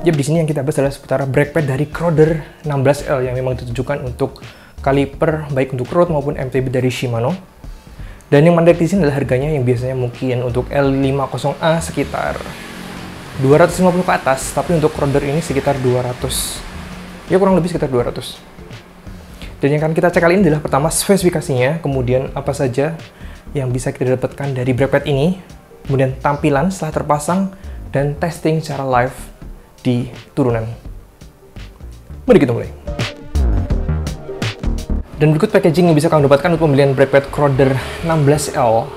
Yap, di sini yang kita bahas adalah seputar brake pad dari Crowder 16L yang memang ditujukan untuk kaliper baik untuk road maupun MTB dari Shimano. Dan yang menarik di sini adalah harganya yang biasanya mungkin untuk L50A sekitar 250 ke atas, tapi untuk Crowder ini sekitar 200. Ya, kurang lebih sekitar 200. Dan yang akan kita cek kali ini adalah pertama spesifikasinya, kemudian apa saja yang bisa kita dapatkan dari brake pad ini, kemudian tampilan setelah terpasang, dan testing secara live di turunan. Mari kita mulai. Dan berikut packaging yang bisa kamu dapatkan untuk pembelian brake pad Crowder 16L.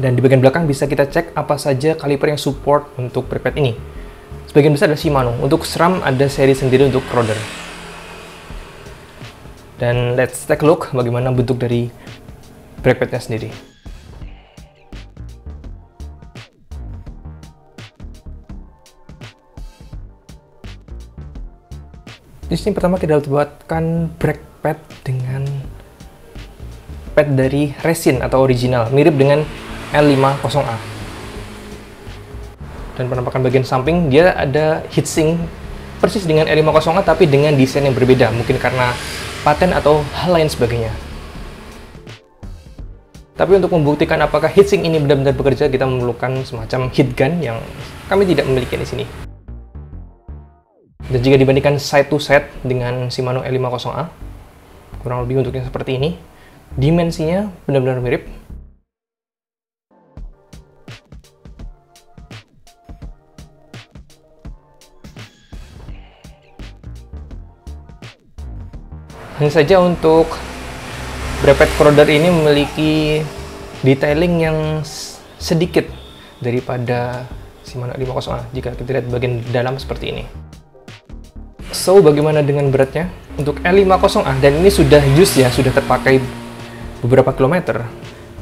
Dan di bagian belakang bisa kita cek apa saja kaliper yang support untuk brake pad ini. Sebagian besar adalah Shimano. Untuk SRAM ada seri sendiri untuk Crowder. Dan let's take a look bagaimana bentuk dari brake padnya sendiri. Di sini pertama kita dapatkan brake pad dengan pad dari resin atau original, mirip dengan L50A. Dan penampakan bagian samping dia ada heatsink persis dengan L50A tapi dengan desain yang berbeda, mungkin karena paten atau hal lain sebagainya. Tapi untuk membuktikan apakah heatsink ini benar-benar bekerja, kita memerlukan semacam heat gun yang kami tidak memiliki di sini. Dan jika dibandingkan side to side dengan Shimano L50A, kurang lebih bentuknya seperti ini. Dimensinya benar-benar mirip. Hanya saja untuk brake pad Crowder ini memiliki detailing yang sedikit daripada Shimano L50A jika kita lihat bagian dalam seperti ini. So, bagaimana dengan beratnya? Untuk L50A, dan ini sudah use ya, sudah terpakai beberapa kilometer,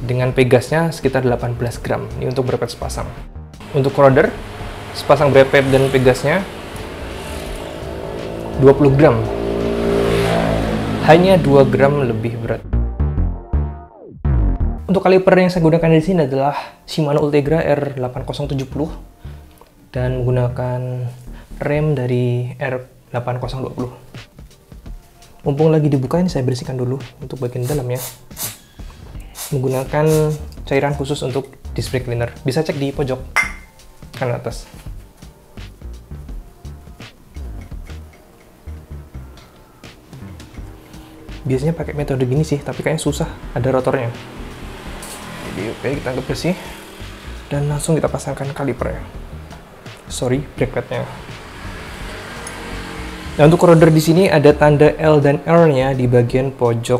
dengan pegasnya sekitar 18 gram. Ini untuk brake pad sepasang. Untuk Crowder, sepasang brake pad dan pegasnya 20 gram. Hanya 2 gram lebih berat. Untuk kaliper yang saya gunakan di sini adalah Shimano Ultegra R8070 dan menggunakan rem dari R8020. Mumpung lagi dibuka, ini saya bersihkan dulu untuk bagian dalamnya menggunakan cairan khusus untuk disc brake cleaner. Bisa cek di pojok kanan atas. Biasanya pakai metode gini sih, tapi kayaknya susah, ada rotornya. Jadi oke, kita anggap bersih dan langsung kita pasangkan kalipernya. Sorry, brake padnya. Nah, untuk Crowder di sini ada tanda L dan R-nya di bagian pojok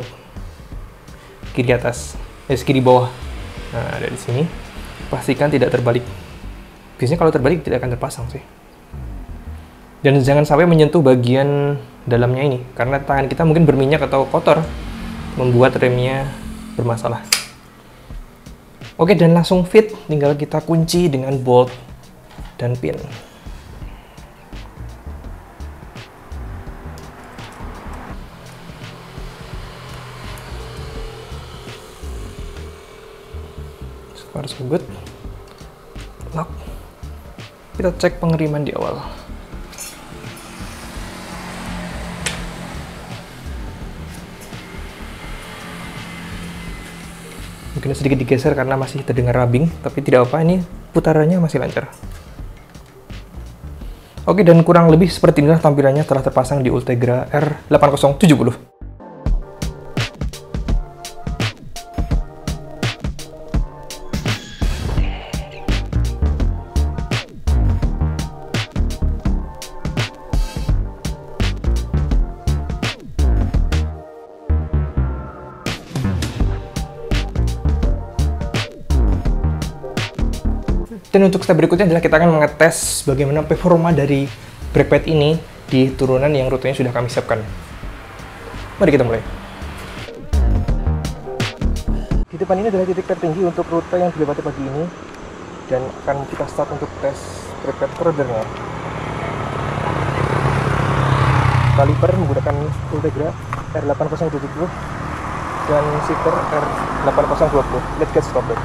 kiri atas, kiri bawah. Nah, ada di sini. Pastikan tidak terbalik. Biasanya kalau terbalik tidak akan terpasang sih. Dan jangan sampai menyentuh bagian dalamnya ini, karena tangan kita mungkin berminyak atau kotor, membuat remnya bermasalah. Oke, dan langsung fit, tinggal kita kunci dengan bolt dan pin. Harus good. Lock. Kita cek pengeriman di awal. Mungkin sedikit digeser karena masih terdengar rubbing, tapi tidak apa, ini putarannya masih lancar. Oke, dan kurang lebih seperti inilah tampilannya setelah terpasang di Ultegra R8070. Dan untuk step berikutnya adalah kita akan mengetes bagaimana performa dari brake pad ini di turunan yang rutenya sudah kami siapkan. Mari kita mulai. Di depan ini adalah titik tertinggi untuk rute yang dilewati pagi ini, dan akan kita start untuk tes brake pad Crowder-nya. Kaliper menggunakan Ultegra R8070 dan shifter R8020. Let's get started.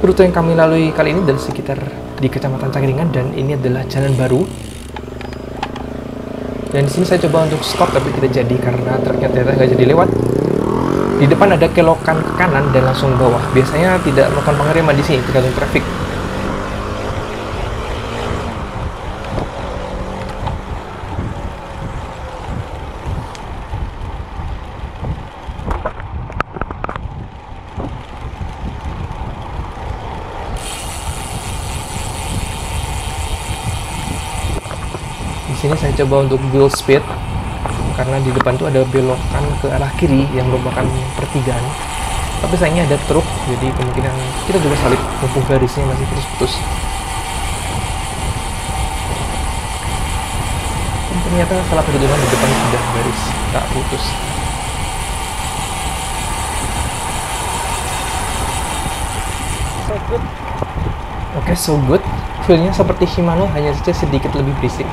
rute yang kami lalui kali ini adalah sekitar di Kecamatan Cangkringan, dan ini adalah jalan baru. Dan di sini saya coba untuk stop tapi tidak jadi karena truknya ternyata nggak jadi lewat. Di depan ada kelokan ke kanan dan langsung bawah. Biasanya tidak melakukan pengereman di sini tergantung traffic. Di sini saya coba untuk build speed karena di depan tuh ada belokan ke arah kiri yang merupakan pertigaan. Tapi sayangnya ada truk, jadi kemungkinan kita coba salip mumpung garisnya masih putus-putus. Dan ternyata salah satu jalan di depan sudah garis tak putus. Oke, so good. Feel-nya seperti Shimano, hanya saja sedikit lebih berisik.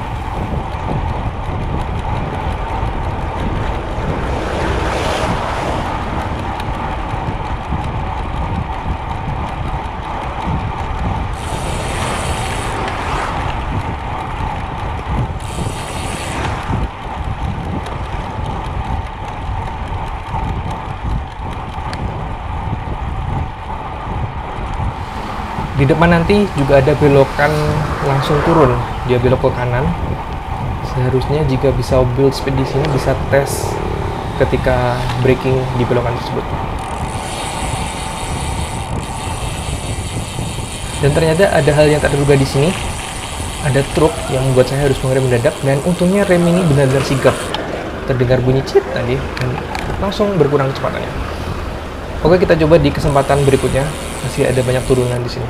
Di depan nanti juga ada belokan langsung turun, dia belok ke kanan. Seharusnya jika bisa build speed di sini bisa tes ketika braking di belokan tersebut. Dan ternyata ada hal yang tak terduga di sini. Ada truk yang membuat saya harus mengerem mendadak, dan untungnya rem ini benar-benar sigap. Terdengar bunyi cit tadi dan langsung berkurang kecepatannya. Oke, kita coba di kesempatan berikutnya. Masih ada banyak turunan di sini.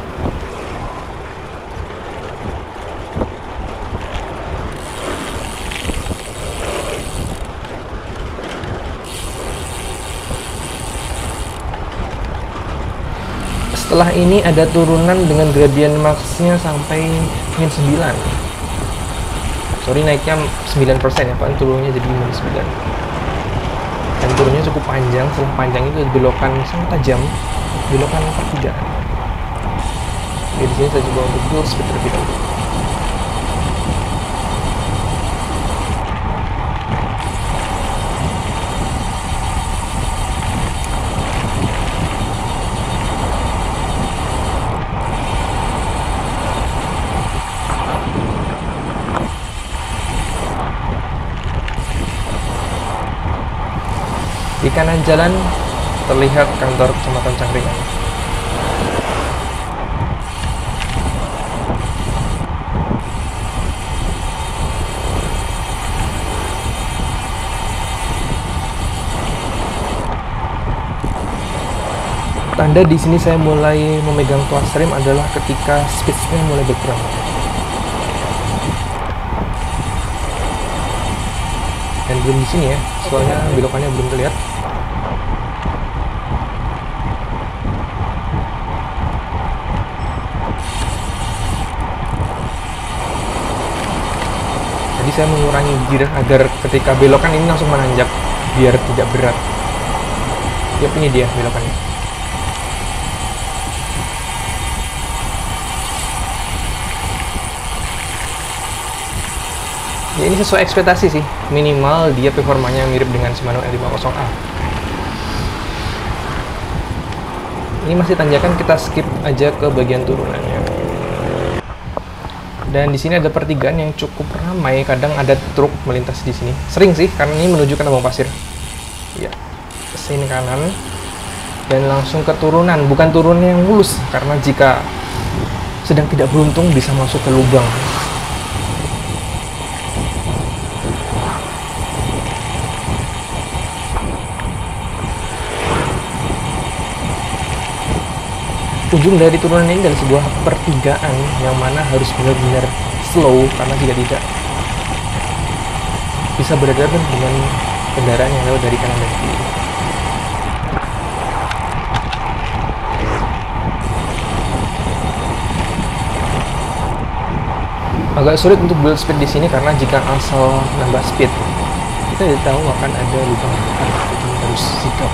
Setelah ini ada turunan dengan gradient max-nya sampai min 9. Sorry, naiknya 9% ya, Pak. Turunnya jadi min 9. Dan turunnya cukup panjang. Setelah panjang itu belokan sangat tajam, belokan pertigaan. Jadi di sini saya coba untuk build speed terlebih dahulu. Di kanan jalan terlihat kantor Kecamatan Cangkringan. Tanda di sini saya mulai memegang tuas rem adalah ketika speednya mulai berkurang. Dan belum di sini ya, soalnya belokannya belum terlihat. Jadi saya mengurangi gear agar ketika belokan ini langsung menanjak biar tidak berat. Yap, ini dia belokannya. Ya, ini sesuai ekspektasi sih, minimal dia performanya mirip dengan Shimano L50A. Ini masih tanjakan, kita skip aja ke bagian turunannya. Dan di sini ada pertigaan yang cukup ramai, kadang ada truk melintas di sini. Sering sih, karena ini menuju ke Tambang Pasir. Ya, ke sini kanan dan langsung ke turunan, bukan turun yang mulus, karena jika sedang tidak beruntung bisa masuk ke lubang. Ujung dari turunan ini adalah sebuah pertigaan yang mana harus benar-benar slow, karena jika tidak bisa berhadapan dengan kendaraan yang lewat dari kanan dan kiri. Agak sulit untuk build speed di sini karena jika asal nambah speed, kita tidak tahu akan ada lubang, jadi harus sikap.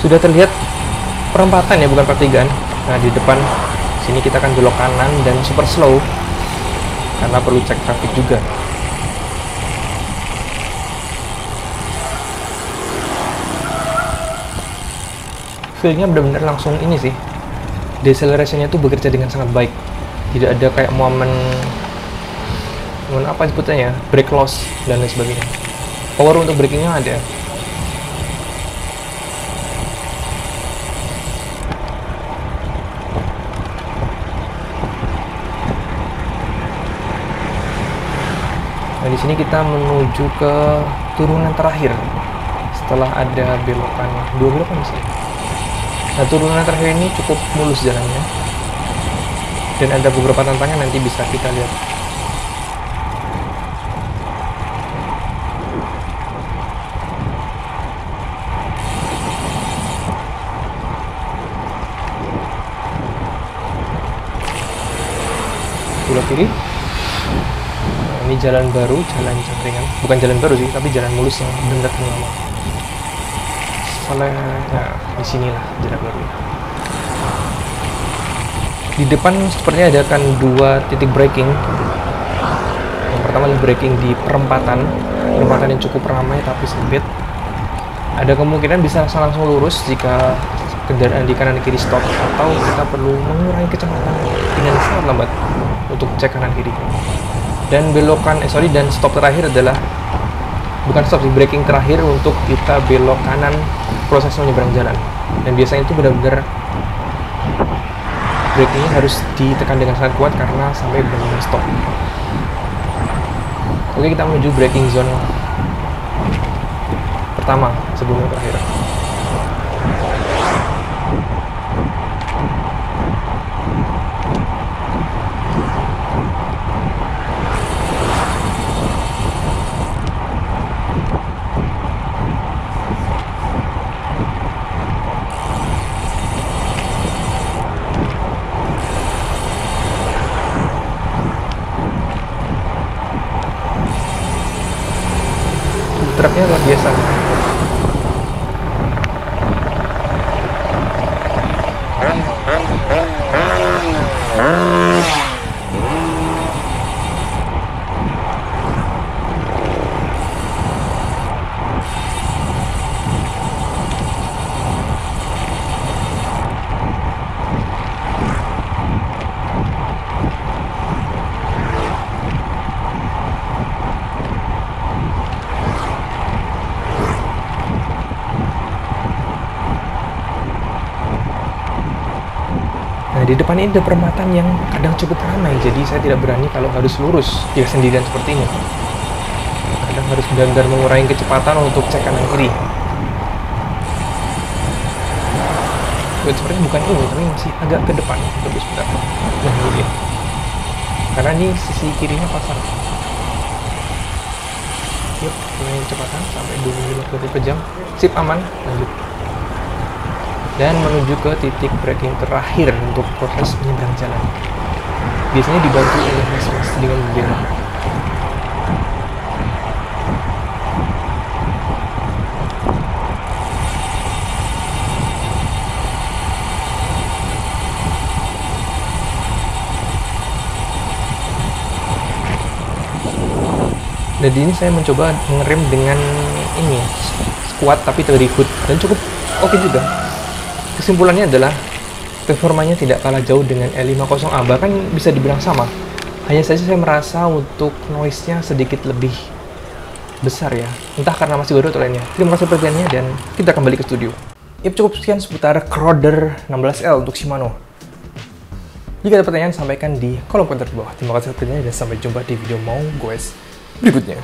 Sudah terlihat perempatan ya, bukan pertigaan. Nah, di depan sini kita akan belok kanan dan super slow karena perlu cek traffic juga. Feel-nya benar-benar langsung ini sih, decelerationnya tuh bekerja dengan sangat baik. Tidak ada kayak momen apa sebutannya, brake loss dan lain sebagainya. Power untuk brakingnya ada. Nah, di sini kita menuju ke turunan terakhir setelah ada belokan, 2 belokan sih. Nah, turunan terakhir ini cukup mulus jalannya, dan ada beberapa tantangan nanti bisa kita lihat. Belok kiri. Nah, ini jalan baru, jalan jangkringan. Bukan jalan baru sih, tapi jalan mulus yang benar-benar lama. Soalnya, nah, disinilah jalan baru. Di depan sepertinya ada akan 2 titik braking. Yang pertama adalah braking di perempatan yang cukup ramai tapi sempit. Ada kemungkinan bisa langsung lurus jika kendaraan di kanan kiri stop, atau kita perlu mengurangi kecepatan dengan sangat lambat untuk cek kanan kiri. Dan belokan, dan stop terakhir adalah bukan stop sih, braking terakhir untuk kita belok kanan proses menyeberang jalan. Dan biasanya itu benar-benar brakingnya harus ditekan dengan sangat kuat karena sampai benar-benar stop. Oke, kita menuju braking zone pertama sebelum yang terakhir. Truknya luar biasa. Nah, di depan ini ada perempatan yang kadang cukup ramai, jadi saya tidak berani kalau harus lurus jika sendirian seperti ini. Kadang harus benar-benar mengurangi kecepatan untuk cek kanan kiri. Sepertinya bukan ini, tapi masih agak ke depan. Terus sebentar. Nah, ini dia. Karena ini sisi kirinya pasar. Yuk, mengurangi kecepatan sampai 25 km per jam. Sip, aman. Lanjut. Dan menuju ke titik braking terakhir untuk proses menyeberang jalan. Biasanya dibantu oleh mas-mas dengan mobil. Dan di ini saya mencoba mengerem dengan ini squat tapi dari hood, dan cukup oke juga. Kesimpulannya adalah performanya tidak kalah jauh dengan L50A, bahkan bisa dibilang sama. Hanya saja saya merasa untuk noise-nya sedikit lebih besar ya, entah karena masih baru atau lainnya. Terima kasih perhatiannya dan kita kembali ke studio. Yap, cukup sekian seputar Crowder 16L untuk Shimano. Jika ada pertanyaan, sampaikan di kolom komentar di bawah. Terima kasih perhatiannya dan sampai jumpa di video mau goes berikutnya.